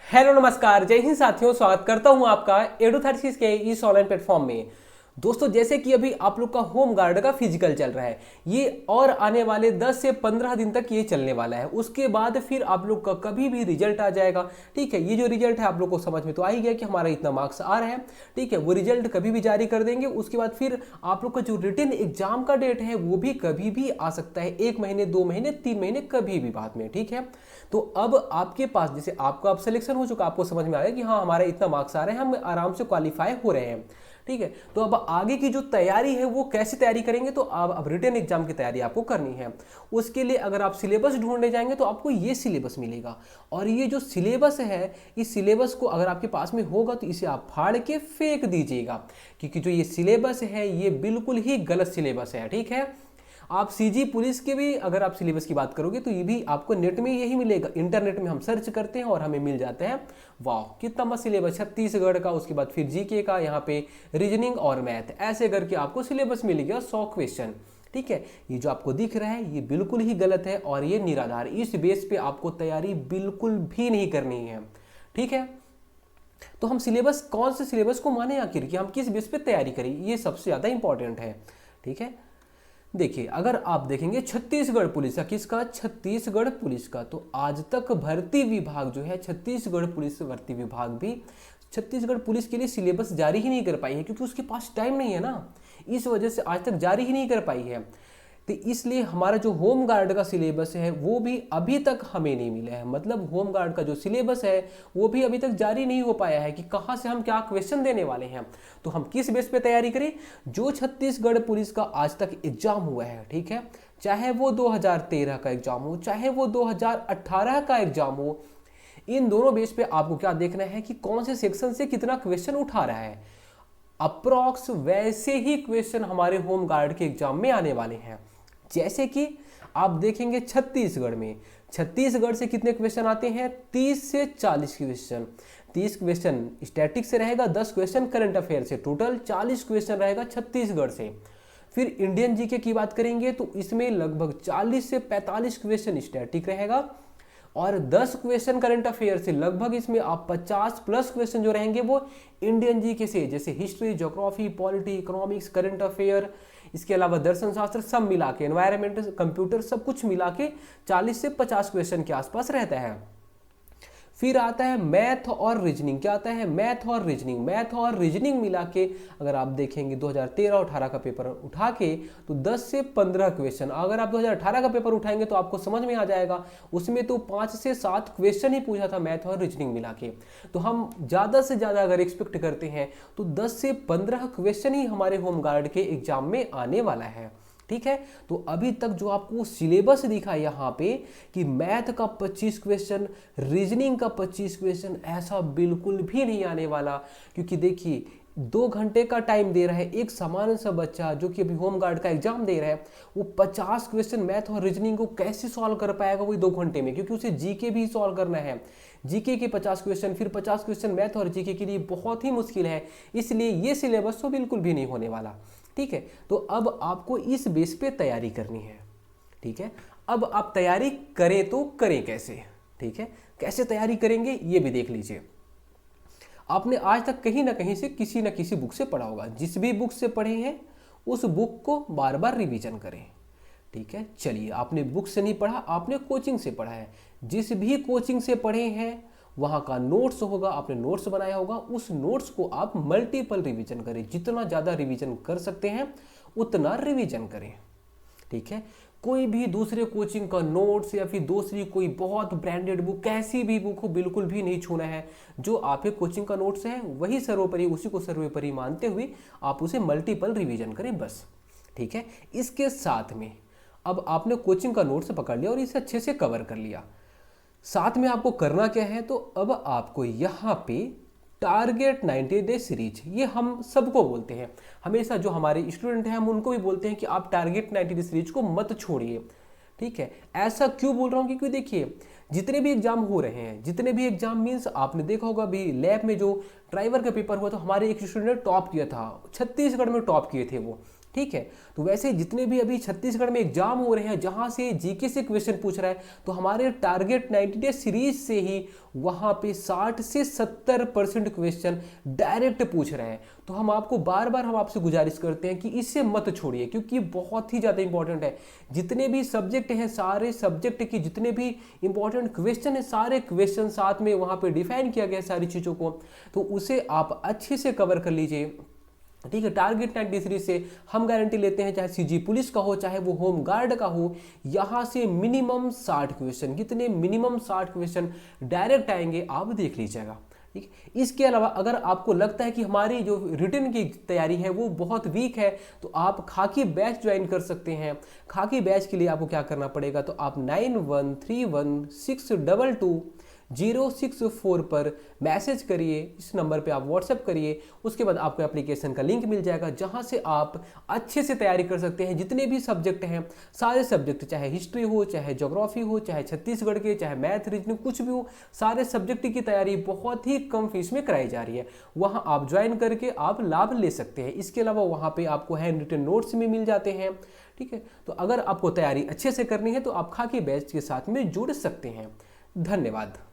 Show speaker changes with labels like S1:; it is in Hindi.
S1: हेलो नमस्कार, जय हिंद साथियों। स्वागत करता हूं आपका एडुथर्सिस के इस ऑनलाइन प्लेटफॉर्म में। दोस्तों, जैसे कि अभी आप लोग का होम गार्ड का फिजिकल चल रहा है, ये और आने वाले 10 से 15 दिन तक ये चलने वाला है। उसके बाद फिर आप लोग का कभी भी रिजल्ट आ जाएगा। ठीक है, ये जो रिजल्ट है आप लोग को समझ में तो आ ही गया कि हमारा इतना मार्क्स आ रहा है। ठीक है, वो रिजल्ट कभी भी जारी कर देंगे। उसके बाद फिर आप लोग का जो रिटन एग्जाम का डेट है वो भी कभी भी आ सकता है, 1 महीने, 2 महीने, 3 महीने, कभी भी बाद में। ठीक है, तो अब आपके पास जैसे आपका अब सिलेक्शन हो चुका, आपको समझ में आ गया कि हाँ हमारा इतना मार्क्स आ रहे हैं, हम आराम से क्वालिफाई हो रहे हैं। ठीक है, तो अब आगे की जो तैयारी है वो कैसे तैयारी करेंगे, तो अब रिटन एग्जाम की तैयारी आपको करनी है। उसके लिए अगर आप सिलेबस ढूंढने जाएंगे तो आपको ये सिलेबस मिलेगा। और ये जो सिलेबस है, इस सिलेबस को अगर आपके पास में होगा तो इसे आप फाड़ के फेंक दीजिएगा, क्योंकि जो ये सिलेबस है ये बिल्कुल ही गलत सिलेबस है। ठीक है, आप सीजी पुलिस के भी अगर आप सिलेबस की बात करोगे तो ये भी आपको नेट में यही मिलेगा। इंटरनेट में हम सर्च करते हैं और हमें मिल जाते हैं। वाह, कितना मस्त सिलेबस, छत्तीसगढ़ का, उसके बाद फिर जीके का, यहाँ पे रीजनिंग और मैथ, ऐसे करके आपको सिलेबस मिल गया 100 क्वेश्चन। ठीक है, ये जो आपको दिख रहा है ये बिल्कुल ही गलत है और ये निराधार। इस बेस पे आपको तैयारी बिल्कुल भी नहीं करनी है। ठीक है, तो हम सिलेबस, कौन से सिलेबस को माने आखिर, कि हम किस बेस पे तैयारी करें, ये सबसे ज़्यादा इंपॉर्टेंट है। ठीक है, देखिए अगर आप देखेंगे छत्तीसगढ़ पुलिस का, किसका, छत्तीसगढ़ पुलिस का, तो आज तक भर्ती विभाग जो है, छत्तीसगढ़ पुलिस भर्ती विभाग भी छत्तीसगढ़ पुलिस के लिए सिलेबस जारी ही नहीं कर पाई है, क्योंकि उसके पास टाइम नहीं है ना। इस वजह से आज तक जारी ही नहीं कर पाई है। तो इसलिए हमारा जो होम गार्ड का सिलेबस है वो भी अभी तक हमें नहीं मिला है। मतलब होम गार्ड का जो सिलेबस है वो भी अभी तक जारी नहीं हो पाया है कि कहाँ से हम क्या क्वेश्चन देने वाले हैं। तो हम किस बेस पे तैयारी करें, जो छत्तीसगढ़ पुलिस का आज तक एग्जाम हुआ है, ठीक है, चाहे वो 2013 का एग्जाम हो, चाहे वो 2018 का एग्जाम हो, इन दोनों बेस पे आपको क्या देखना है कि कौन से सेक्शन से कितना क्वेश्चन उठा रहा है। अप्रॉक्स वैसे ही क्वेश्चन हमारे होम गार्ड के एग्जाम में आने वाले हैं। जैसे कि आप देखेंगे छत्तीसगढ़ में, छत्तीसगढ़ से कितने क्वेश्चन आते हैं, 30 से 40 क्वेश्चन। 30 क्वेश्चन स्टैटिक से रहेगा, 10 क्वेश्चन करंट अफेयर से, टोटल 40 क्वेश्चन रहेगा छत्तीसगढ़ से। फिर इंडियन जीके की बात करेंगे तो इसमें लगभग 40 से 45 क्वेश्चन स्टैटिक रहेगा और 10 क्वेश्चन करंट अफेयर से। लगभग इसमें आप 50 प्लस क्वेश्चन जो रहेंगे वो इंडियन जीके से, जैसे history, geography, polity, economics, current affair, इसके अलावा दर्शन शास्त्र, सब मिला के, एनवायरमेंट, कंप्यूटर, सब कुछ मिला के 40 से 50 क्वेश्चन के आसपास रहता है। फिर आता है मैथ और रीजनिंग। क्या आता है, मैथ और रीजनिंग। मैथ और रीजनिंग मिला के अगर आप देखेंगे 2013-18 का पेपर उठा के तो 10 से 15 क्वेश्चन। अगर आप 2018 का पेपर उठाएंगे तो आपको समझ में आ जाएगा, उसमें तो 5 से 7 क्वेश्चन ही पूछा था मैथ और रीजनिंग मिला के। तो हम ज़्यादा से ज़्यादा अगर एक्सपेक्ट करते हैं तो 10 से 15 क्वेश्चन ही हमारे होम गार्ड के एग्जाम में आने वाला है। ठीक है, तो अभी तक जो आपको सिलेबस दिखा यहाँ पे कि मैथ का 25 क्वेश्चन, रीजनिंग का 25 क्वेश्चन, ऐसा बिल्कुल भी नहीं आने वाला। क्योंकि देखिए 2 घंटे का टाइम दे रहा है एक सामान्य सा बच्चा जो कि अभी होम गार्ड का एग्जाम दे रहा है, वो 50 क्वेश्चन मैथ और रीजनिंग को कैसे सॉल्व कर पाएगा वही 2 घंटे में, क्योंकि उसे जीके भी सॉल्व करना है। जीके के 50 क्वेश्चन, फिर 50 क्वेश्चन मैथ और जीके के लिए बहुत ही मुश्किल है। इसलिए ये सिलेबस तो बिल्कुल भी नहीं होने वाला। ठीक है, तो अब आपको इस बेस पे तैयारी करनी है। ठीक है, अब आप तैयारी करें तो करें कैसे। ठीक है, कैसे तैयारी करेंगे ये भी देख लीजिए। आपने आज तक कहीं ना कहीं से किसी न किसी बुक से पढ़ा होगा, जिस भी बुक से पढ़े हैं उस बुक को बार बार रिवीजन करें। ठीक है, चलिए आपने बुक से नहीं पढ़ा, आपने कोचिंग से पढ़ा है, जिस भी कोचिंग से पढ़े हैं वहाँ का नोट्स होगा, आपने नोट्स बनाया होगा, उस नोट्स को आप मल्टीपल रिवीजन करें। जितना ज़्यादा रिवीजन कर सकते हैं उतना रिवीजन करें। ठीक है, कोई भी दूसरे कोचिंग का नोट्स या फिर दूसरी कोई बहुत ब्रांडेड बुक, कैसी भी बुक हो, बिल्कुल भी नहीं छूना है। जो आपके कोचिंग का नोट्स है वही सर्वोपरि, उसी को सर्वोपरि मानते हुए आप उसे मल्टीपल रिवीजन करें बस। ठीक है, इसके साथ में अब आपने कोचिंग का नोट्स पकड़ लिया और इसे अच्छे से कवर कर लिया, साथ में आपको करना क्या है, तो अब आपको यहाँ पे टारगेट 90 डे सीरीज, ये हम सबको बोलते हैं, हमेशा जो हमारे स्टूडेंट हैं हम उनको भी बोलते हैं कि आप टारगेट 90 डे सीरीज को मत छोड़िए। ठीक है, ऐसा क्यों बोल रहा हूँ, क्योंकि देखिए जितने भी एग्जाम हो रहे हैं, जितने भी एग्जाम मीन्स आपने देखा होगा अभी लैब में जो ड्राइवर का पेपर हुआ तो हमारे एक स्टूडेंट ने टॉप किया था, छत्तीसगढ़ में टॉप किए थे वो। ठीक है। तो वैसे जितने भी अभी छत्तीसगढ़ में एग्जाम हो रहे हैं जहां से जीके से क्वेश्चन पूछ रहा है, तो हमारे टारगेट 90 डे सीरीज से ही वहां पे 60 से 70% क्वेश्चन डायरेक्ट पूछ रहे हैं। तो हम आपको बार बार हम आपसे गुजारिश करते हैं कि इसे मत छोड़िए, क्योंकि बहुत ही ज़्यादा इंपॉर्टेंट है। जितने भी सब्जेक्ट हैं, सारे सब्जेक्ट के जितने भी इंपॉर्टेंट क्वेश्चन हैं, सारे क्वेश्चन साथ में वहाँ पे डिफाइन किया गया है सारी चीज़ों को, तो उसे आप अच्छे से कवर कर लीजिए। ठीक है, टारगेट 93 से हम गारंटी लेते हैं, चाहे सीजी पुलिस का हो, चाहे वो होम गार्ड का हो, यहाँ से मिनिमम 60 क्वेश्चन, कितने मिनिमम 60 क्वेश्चन डायरेक्ट आएंगे, आप देख लीजिएगा। ठीक है, इसके अलावा अगर आपको लगता है कि हमारी जो रिटन की तैयारी है वो बहुत वीक है, तो आप खाकी बैच ज्वाइन कर सकते हैं। खाकी बैच के लिए आपको क्या करना पड़ेगा, तो आप 9131622064 पर मैसेज करिए, इस नंबर पे आप व्हाट्सएप करिए। उसके बाद आपको एप्लीकेशन का लिंक मिल जाएगा, जहां से आप अच्छे से तैयारी कर सकते हैं। जितने भी सब्जेक्ट हैं, सारे सब्जेक्ट, चाहे हिस्ट्री हो, चाहे ज्योग्राफी हो, चाहे छत्तीसगढ़ के, चाहे मैथ रीजनिंग कुछ भी हो, सारे सब्जेक्ट की तैयारी बहुत ही कम फीस में कराई जा रही है। वहाँ आप ज्वाइन करके आप लाभ ले सकते हैं। इसके अलावा वहाँ पे आपको हैंड रिटन नोट्स भी मिल जाते हैं। ठीक है, तो अगर आपको तैयारी अच्छे से करनी है तो आप खाकी बैच के साथ में जुड़ सकते हैं। धन्यवाद।